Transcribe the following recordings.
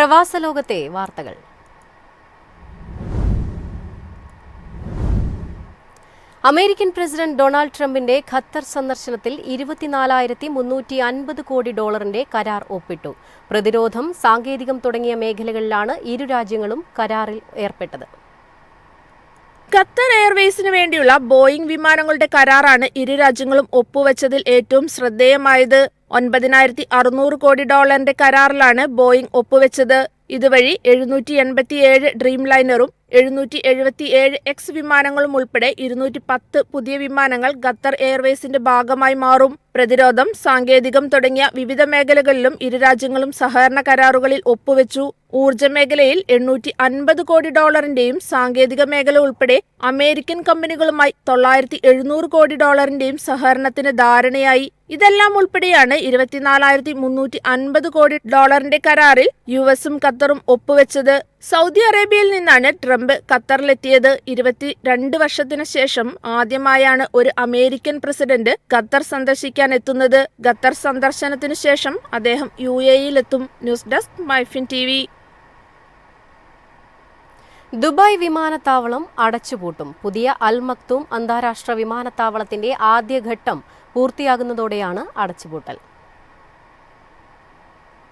പ്രവാസ ലോകത്തെ വാർത്തകൾ. അമേരിക്കൻ പ്രസിഡന്റ് ഡൊണാൾഡ് ട്രംപിന്റെ ഖത്തർ സന്ദർശനത്തിൽ $24,350 കോടി കരാർ ഒപ്പിട്ടു. പ്രതിരോധം, സാങ്കേതികം തുടങ്ങിയ മേഖലകളിലാണ് ഇരു രാജ്യങ്ങളും കരാറിൽ ഏർപ്പെട്ടത്. ഖത്തർ എയർവേസിന് വേണ്ടിയുള്ള ബോയിംഗ് വിമാനങ്ങളുടെ കരാറാണ് ഇരു രാജ്യങ്ങളും ഒപ്പുവെച്ചതിൽ ഏറ്റവും ശ്രദ്ധേയമായത്. $9,600 കോടി കരാറിലാണ് ബോയിംഗ് ഒപ്പുവെച്ചത്. ഇതുവഴി 787 ഡ്രീം ലൈനറും 777X വിമാനങ്ങളും ഉൾപ്പെടെ 210 പുതിയ വിമാനങ്ങൾ ഖത്തർ എയർവേസിന്റെ ഭാഗമായി മാറും. പ്രതിരോധം, സാങ്കേതികം തുടങ്ങിയ വിവിധ മേഖലകളിലും ഇരു രാജ്യങ്ങളും സഹകരണ കരാറുകളിൽ ഒപ്പുവെച്ചു. ഊർജ്ജ മേഖലയിൽ $850 കോടി സാങ്കേതിക മേഖല ഉൾപ്പെടെ അമേരിക്കൻ കമ്പനികളുമായി $970 കോടി സഹകരണത്തിന് ധാരണയായി. ഇതെല്ലാം ഉൾപ്പെടെയാണ് $24,350 കോടി കരാറിൽ യുഎസും ഖത്തറും ഒപ്പുവെച്ചത്. സൗദി അറേബ്യയിൽ നിന്നാണ് ട്രംപ് ഖത്തറിലെത്തിയത്. 22 വർഷത്തിന് ശേഷം ആദ്യമായാണ് ഒരു അമേരിക്കൻ പ്രസിഡന്റ് ഖത്തർ സന്ദർശിക്കാൻ എത്തുന്നത്. ഖത്തർ സന്ദർശനത്തിനു ശേഷം അദ്ദേഹം UAE-യിലെത്തും. News desk MyFin TV. Dubai വിമാനത്താവളം അടച്ചുപൂട്ടും. പുതിയ അൽ മക്തൂം അന്താരാഷ്ട്ര വിമാനത്താവളത്തിന്റെ ആദ്യഘട്ടം പൂർത്തിയാകുന്നതോടെയാണ് അടച്ചുപൂട്ടൽ.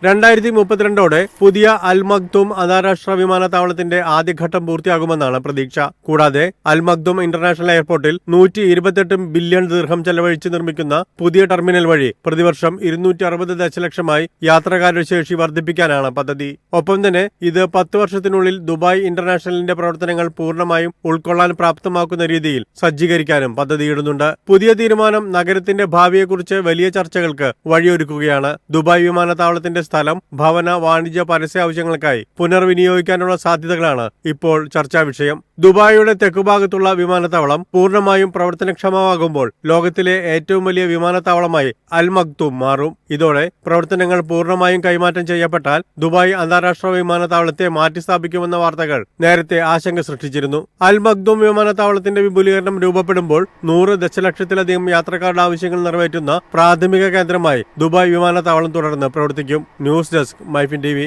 2032 പുതിയ അൽ മക്തൂം അന്താരാഷ്ട്ര വിമാനത്താവളത്തിന്റെ ആദ്യഘട്ടം പൂർത്തിയാകുമെന്നാണ് പ്രതീക്ഷ. കൂടാതെ അൽ മക്തൂം ഇന്റർനാഷണൽ എയർപോർട്ടിൽ 128 ബില്യൺ ദിർഹം ചെലവഴിച്ച് നിർമ്മിക്കുന്ന പുതിയ ടെർമിനൽ വഴി പ്രതിവർഷം 260 ദശലക്ഷമായി യാത്രക്കാരുടെ ശേഷി വർദ്ധിപ്പിക്കാനാണ് പദ്ധതി. ഒപ്പം തന്നെ ഇത് 10 വർഷത്തിനുള്ളിൽ ദുബായ് ഇന്റർനാഷണലിന്റെ പ്രവർത്തനങ്ങൾ പൂർണ്ണമായും ഉൾക്കൊള്ളാൻ പ്രാപ്തമാക്കുന്ന രീതിയിൽ സജ്ജീകരിക്കാനും പദ്ധതിയിടുന്നുണ്ട്. പുതിയ തീരുമാനം നഗരത്തിന്റെ ഭാവിയെക്കുറിച്ച് വലിയ ചർച്ചകൾക്ക് വഴിയൊരുക്കുകയാണ്. ദുബായ് വിമാനത്താവളത്തിന്റെ സ്ഥലം ഭവന, വാണിജ്യ, പരസ്യ ആവശ്യങ്ങൾക്കായി പുനർവിനിയോഗിക്കാനുള്ള സാധ്യതകളാണ് ഇപ്പോൾ ചർച്ചാ വിഷയം. ദുബായിയുടെ തെക്കുഭാഗത്തുള്ള വിമാനത്താവളം പൂർണ്ണമായും പ്രവർത്തനക്ഷമമാകുമ്പോൾ ലോകത്തിലെ ഏറ്റവും വലിയ വിമാനത്താവളമായി അൽ മക്തൂം മാറും. ഇതോടെ പ്രവർത്തനങ്ങൾ പൂർണ്ണമായും കൈമാറ്റം ചെയ്യപ്പെട്ടാൽ ദുബായ് അന്താരാഷ്ട്ര വിമാനത്താവളത്തെ മാറ്റിസ്ഥാപിക്കുമെന്ന വാർത്തകൾ നേരത്തെ ആശങ്ക സൃഷ്ടിച്ചിരുന്നു. അൽ മക്തൂം വിമാനത്താവളത്തിന്റെ വിപുലീകരണം രൂപപ്പെടുമ്പോൾ 100 ദശലക്ഷത്തിലധികം യാത്രക്കാരുടെ ആവശ്യങ്ങൾ നിറവേറ്റുന്ന പ്രാഥമിക കേന്ദ്രമായി ദുബായ് വിമാനത്താവളം തുടർന്ന് പ്രവർത്തിക്കും. News desk MyFin TV.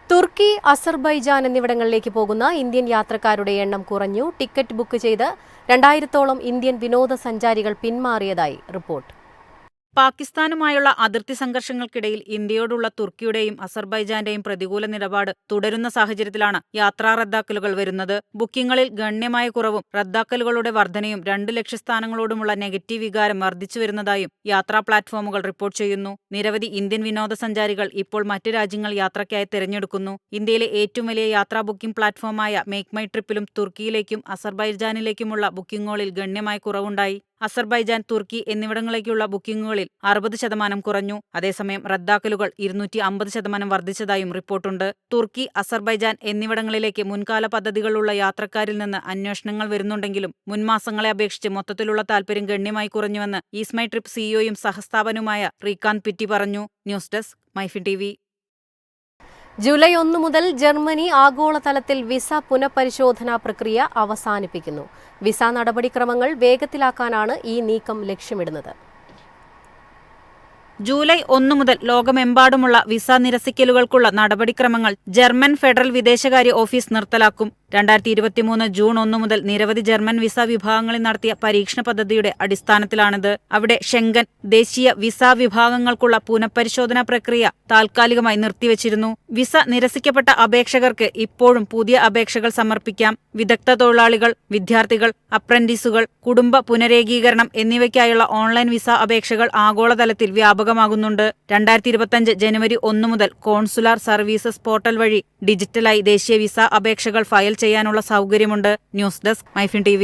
തുർക്കി, അസർബൈജാൻ എന്നിവിടങ്ങളിലേക്ക് പോകുന്ന ഇന്ത്യൻ യാത്രക്കാരുടെ എണ്ണം കുറഞ്ഞു. ടിക്കറ്റ് ബുക്ക് ചെയ്ത് 2000-ഓളം ഇന്ത്യൻ വിനോദസഞ്ചാരികൾ പിന്മാറിയതായി റിപ്പോർട്ട്. പാകിസ്ഥാനുമായുള്ള അതിർത്തി സംഘർഷങ്ങൾക്കിടയിൽ ഇന്ത്യയോടുള്ള തുർക്കിയുടെയും അസർബൈജാന്റെയും പ്രതികൂല നിലപാട് തുടരുന്ന സാഹചര്യത്തിലാണ് യാത്രാ റദ്ദാക്കലുകൾ വരുന്നത്. ബുക്കിംഗുകളിൽ ഗണ്യമായ കുറവും റദ്ദാക്കലുകളുടെ വർധനയും 2 ലക്ഷ്യസ്ഥാനങ്ങളോടുമുള്ള നെഗറ്റീവ് വികാരം വർദ്ധിച്ചുവരുന്നതായും യാത്രാ പ്ലാറ്റ്ഫോമുകൾ റിപ്പോർട്ട് ചെയ്യുന്നു. നിരവധി ഇന്ത്യൻ വിനോദസഞ്ചാരികൾ ഇപ്പോൾ മറ്റു രാജ്യങ്ങൾ യാത്രയ്ക്കായി തിരഞ്ഞെടുക്കുന്നു. ഇന്ത്യയിലെ ഏറ്റവും വലിയ യാത്രാ ബുക്കിംഗ് പ്ലാറ്റ്ഫോമായ മേക്ക് മൈ ട്രിപ്പിലും തുർക്കിയിലേക്കും അസർബൈജാനിലേക്കുമുള്ള ബുക്കിംഗുകളിൽ ഗണ്യമായ കുറവുണ്ടായി. അസർബൈജാൻ, തുർക്കി എന്നിവിടങ്ങളിലേക്കുള്ള ബുക്കിംഗുകളിൽ 60% കുറഞ്ഞു. അതേസമയം റദ്ദാക്കലുകൾ 250% വർദ്ധിച്ചതായും റിപ്പോർട്ടുണ്ട്. തുർക്കി, അസർബൈജാൻ എന്നിവിടങ്ങളിലേക്ക് മുൻകാല പദ്ധതികളുള്ള യാത്രക്കാരിൽ നിന്ന് അന്വേഷണങ്ങൾ വരുന്നുണ്ടെങ്കിലും മുൻമാസങ്ങളെ അപേക്ഷിച്ച് മൊത്തത്തിലുള്ള താൽപര്യം ഗണ്യമായി കുറഞ്ഞുവെന്ന് ഈസ് മൈ ട്രിപ്പ് സിഇഒയും സഹസ്ഥാപകനുമായ റീകാന്ത് പിറ്റി പറഞ്ഞു. News desk MyFin TV. July 1 മുതൽ ജർമ്മനി ആഗോളതലത്തിൽ വിസ പുനഃപരിശോധനാ പ്രക്രിയ അവസാനിപ്പിക്കുന്നു. വിസ നടപടിക്രമങ്ങൾ വേഗത്തിലാക്കാനാണ് ഈ നീക്കം ലക്ഷ്യമിടുന്നത്. ജൂലൈ 1 മുതൽ ലോകമെമ്പാടുമുള്ള വിസ നിരസിക്കലുകൾക്കുള്ള നടപടിക്രമങ്ങൾ ജർമ്മൻ ഫെഡറൽ വിദേശകാര്യ ഓഫീസ് നിർത്തലാക്കും. 2023 ജൂൺ 1 മുതൽ നിരവധി ജർമ്മൻ വിസ വിഭാഗങ്ങളിൽ നടത്തിയ പരീക്ഷണ പദ്ധതിയുടെ അടിസ്ഥാനത്തിലാണിത്. അവിടെ ഷെങ്കൻ ദേശീയ വിസ വിഭാഗങ്ങൾക്കുള്ള പുനഃപരിശോധനാ പ്രക്രിയ താൽക്കാലികമായി നിർത്തിവച്ചിരുന്നു. വിസ നിരസിക്കപ്പെട്ട അപേക്ഷകർക്ക് ഇപ്പോഴും പുതിയ അപേക്ഷകൾ സമർപ്പിക്കാം. വിദഗ്ധ തൊഴിലാളികൾ, വിദ്യാർത്ഥികൾ, അപ്രന്റീസുകൾ, കുടുംബ പുനരേകീകരണം എന്നിവയ്ക്കായുള്ള ഓൺലൈൻ വിസ അപേക്ഷകൾ ആഗോളതലത്തിൽ വ്യാപകമാകുന്നുണ്ട്. 2025 ജനുവരി 1 മുതൽ കോൺസുലാർ സർവീസസ് പോർട്ടൽ വഴി ഡിജിറ്റലായി ദേശീയ വിസ അപേക്ഷകൾ ഫയൽ ചെയ്യാനുള്ള സൗകര്യമുണ്ട്. News desk MyFin TV.